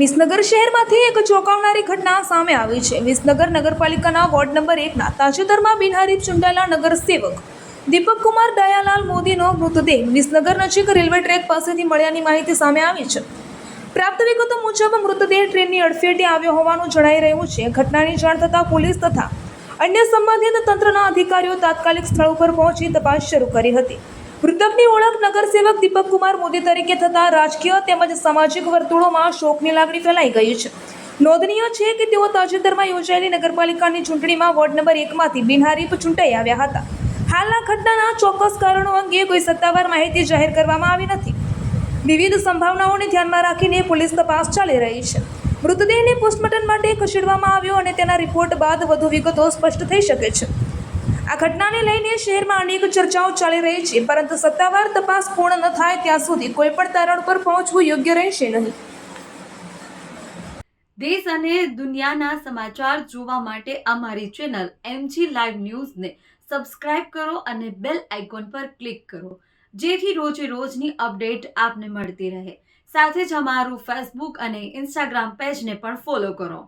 વિસનગર શહેરમાંથી એક ચોંકાવનારી ઘટના સામે આવી છે। વિસનગર નગરપાલિકાના વોર્ડ નંબર 1ના તાજેતરમાં બિનહરીફ ચૂંટાયેલા નગરસેવક દીપક કુમાર દયાલાલ મોદીનો મૃતદેહ વિસનગર નજીક રેલવે ટ્રેક પાસેથી મળ્યાની માહિતી સામે આવી છે। પ્રાપ્ત વિગતો મુજબ મૃતદેહ ટ્રેનની અડફેટે આવ્યો હોવાનું જણાઈ રહ્યું છે। ઘટનાની જાણ થતાં પોલીસ તથા અન્ય સંબંધિત તંત્રના અધિકારીઓ તાત્કાલિક સ્થળ ઉપર પહોંચી તપાસ શરૂ કરી હતી। મૃતકની ઓળખ નગરસેવક દીપક કુમાર મોદી તરીકે થતા રાજકીય તેમજ સામાજિક વર્તુળોમાં શોકની લાગણી ફેલાઈ ગઈ છે। નોંધનીય છે કે તેઓ તાજેતરમાં યોજાયેલી નગરપાલિકાની ચૂંટણીમાં વોર્ડ નંબર 1માંથી બિનહરીફ ચૂંટાઈ આવ્યા હતા। હાલના ઘટનાના ચોક્કસ કારણો અંગે કોઈ સત્તાવાર માહિતી જાહેર કરવામાં આવી નથી। વિવિધ સંભાવનાઓને ધ્યાનમાં રાખીને પોલીસ તપાસ ચાલી રહી છે। મૃતદેહને પોસ્ટમોર્ટમ માટે ખસેડવામાં આવ્યો અને તેના રિપોર્ટ બાદ વધુ વિગતો સ્પષ્ટ થઈ શકે છે। આ ઘટનાને લઈને શહેરમાં અનેક ચર્ચાઓ ચાલી રહી છે, પરંતુ સત્તાવાર તપાસ પૂર્ણ ન થાય ત્યાં સુધી કોઈ પણ તારણ પર પહોંચવું યોગ્ય રહેશે નહીં। દેશ અને દુનિયાના સમાચાર જોવા માટે અમારી ચેનલ MG લાઈવ ન્યૂઝને સબસ્ક્રાઇબ કરો અને બેલ આઇકોન પર ક્લિક કરો, જેથી રોજે રોજની અપડેટ આપને મળતી રહે। સાથે જ અમારું ફેસબુક અને ઇન્સ્ટાગ્રામ પેજને પણ ફોલો કરો।